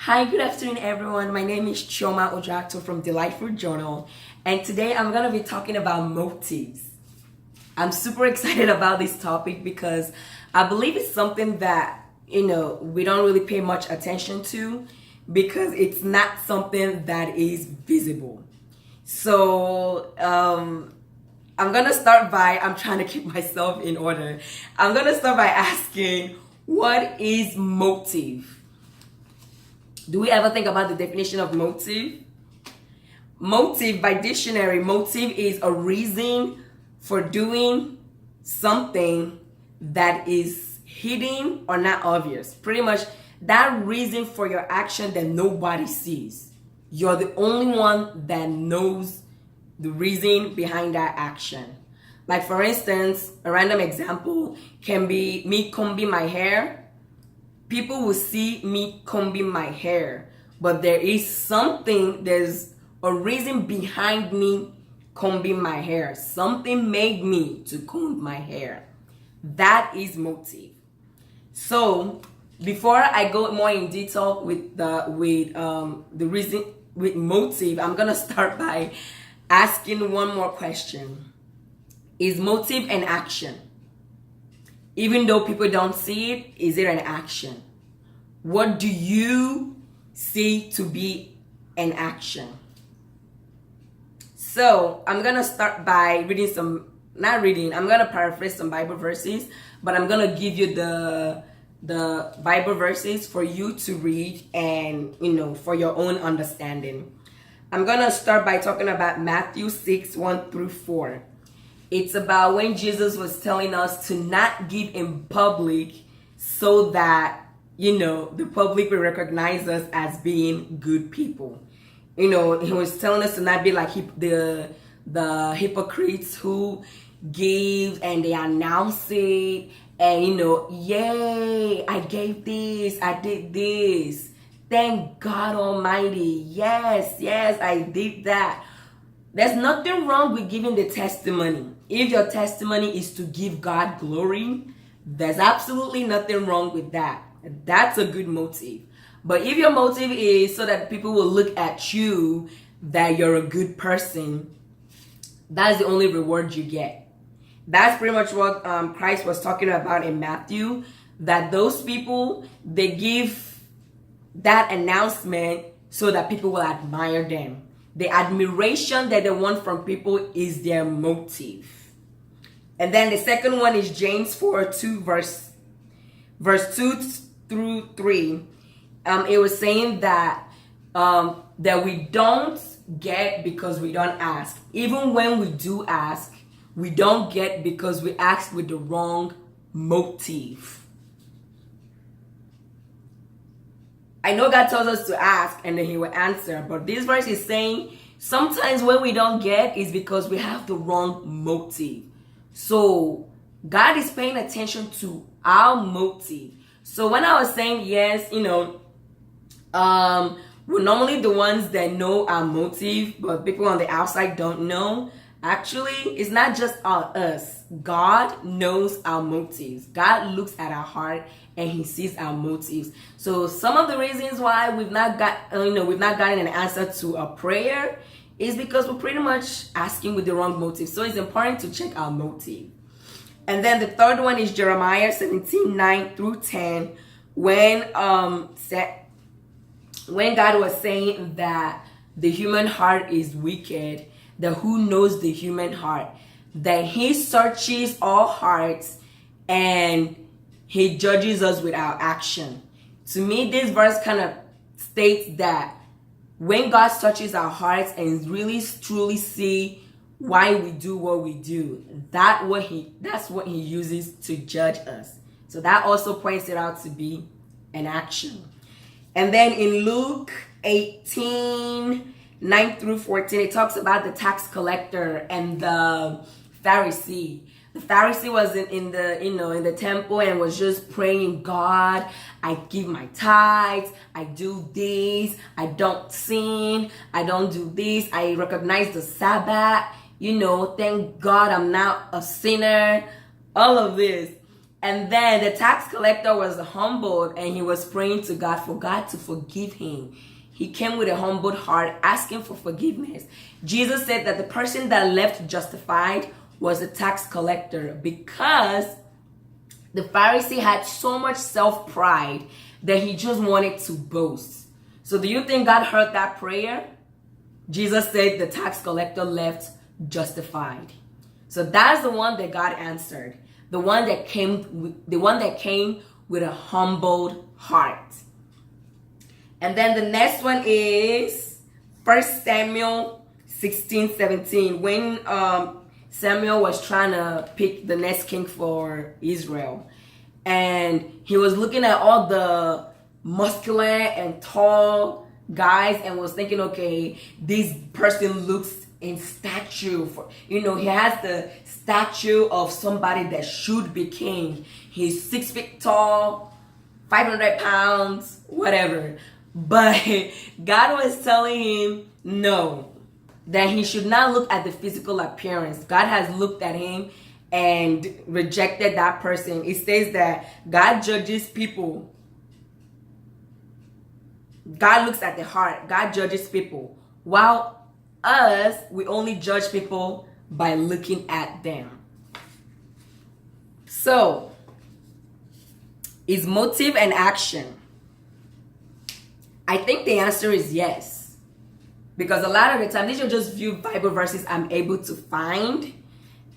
Hi, good afternoon, everyone. My name is Chioma Ojato from Delightful Journal, and today I'm going to be talking about motives. I'm super excited about this topic because I believe it's something that, we don't really pay much attention to because it's not something that is visible. So, I'm going to start by, I'm trying to keep myself in order. I'm going to start by asking, what is motive? Do we ever think about the definition of motive? Motive, by dictionary, motive is a reason for doing something that is hidden or not obvious. Pretty much that reason for your action that nobody sees. You're the only one that knows the reason behind that action. Like, for instance, a random example can be me combing my hair. People will see me combing my hair, but there's a reason behind me combing my hair. Something made me to comb my hair. That is motive. So before I go more in detail with the reason with motive, I'm gonna start by asking one more question. Is motive an action? Even though people don't see it, is it an action? What do you see to be an action? So I'm going to start by I'm going to paraphrase some Bible verses, but I'm going to give you the Bible verses for you to read and, for your own understanding. I'm going to start by talking about Matthew 6, 1 through 4. It's about when Jesus was telling us to not give in public so that, the public will recognize us as being good people. He was telling us to not be like the hypocrites who give and they announce it and, yay, I gave this, I did this. Thank God Almighty. Yes, I did that. There's nothing wrong with giving the testimony. If your testimony is to give God glory, there's absolutely nothing wrong with that. That's a good motive. But if your motive is so that people will look at you that you're a good person, that's the only reward you get. That's pretty much what Christ was talking about in Matthew, that those people, they give that announcement so that people will admire them. The admiration that they want from people is their motive. And then the second one is James 4:2 verse 2 through 3. It was saying that we don't get because we don't ask. Even when we do ask, we don't get because we ask with the wrong motive. I know God tells us to ask and then He will answer, but this verse is saying sometimes when we don't get is because we have the wrong motive. So God is paying attention to our motive. So when I was saying yes, we're normally the ones that know our motive, but people on the outside don't know. Actually, it's not just us. God knows our motives. God looks at our heart and He sees our motives. So some of the reasons why we've not gotten an answer to a prayer is because we're pretty much asking with the wrong motive. So it's important to check our motive. And then the third one is Jeremiah 17, 9 through 10, when God was saying that the human heart is wicked, that who knows the human heart, that He searches all hearts and He judges us with our action. To me, this verse kind of states that when God searches our hearts and really truly see why we do what we do, that's what He uses to judge us. So that also points it out to be an action. And then in Luke 18, 9 through 14, it talks about the tax collector and the Pharisee. The Pharisee was in the temple and was just praying, God, I give my tithes, I do this, I don't sin, I don't do this, I recognize the Sabbath, thank God I'm not a sinner, all of this. And then the tax collector was humbled and he was praying to God for God to forgive him. He came with a humbled heart asking for forgiveness. Jesus said that the person that left justified was the tax collector, because the Pharisee had so much self-pride that he just wanted to boast. So do you think God heard that prayer? Jesus said the tax collector left justified. So that's the one that God answered. The one that came with a humbled heart. And then the next one is 1 Samuel 16:17. When Samuel was trying to pick the next king for Israel, and he was looking at all the muscular and tall guys and was thinking, okay, this person looks in stature for, he has the stature of somebody that should be king. He's 6 feet tall, 500 pounds, whatever. But God was telling him no, that he should not look at the physical appearance. God has looked at him and rejected that person. It says that God judges people. God looks at the heart. God judges people. While us, we only judge people by looking at them. So, is motive and action? I think the answer is yes. Because a lot of the time, these are just few Bible verses I'm able to find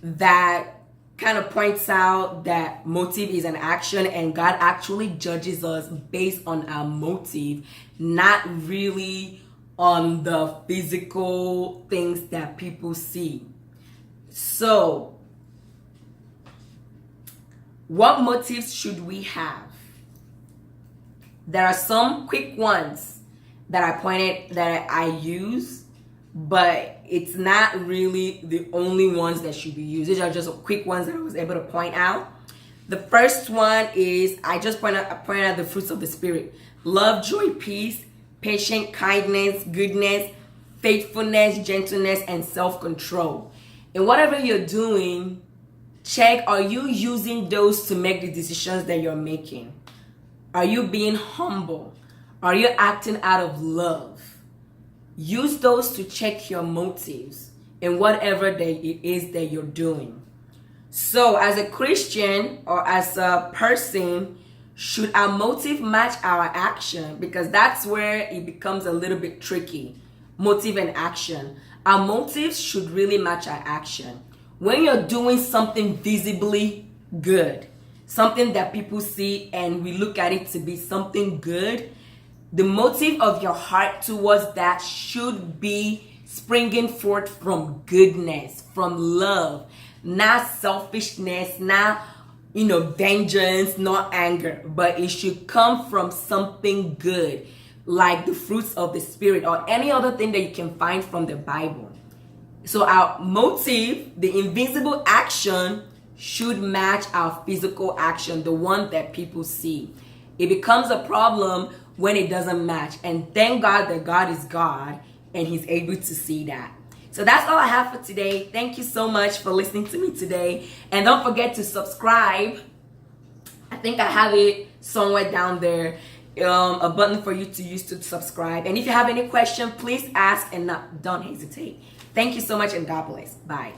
that kind of points out that motive is an action, and God actually judges us based on our motive, not really on the physical things that people see. So, what motives should we have? There are some quick ones that I use, but it's not really the only ones that should be used. These are just quick ones that I was able to point out. The first one is, I pointed out the fruits of the Spirit: love, joy, peace, patience, kindness, goodness, faithfulness, gentleness, and self-control. And whatever you're doing, check, are you using those to make the decisions that you're making? Are you being humble? Are you acting out of love? Use those to check your motives in whatever it is that you're doing. So as a Christian or as a person, should our motive match our action? Because that's where it becomes a little bit tricky. Motive and action. Our motives should really match our action. When you're doing something visibly good, something that people see and we look at it to be something good, the motive of your heart towards that should be springing forth from goodness, from love, not selfishness, not vengeance, not anger, but it should come from something good, like the fruits of the Spirit or any other thing that you can find from the Bible. So our motive, the invisible action, should match our physical action, the one that people see. It becomes a problem when it doesn't match. And thank God that God is God and He's able to see that. So that's all I have for today. Thank you so much for listening to me today. And don't forget to subscribe. I think I have it somewhere down there, a button for you to use to subscribe. And if you have any question, please ask and don't hesitate. Thank you so much and God bless. Bye.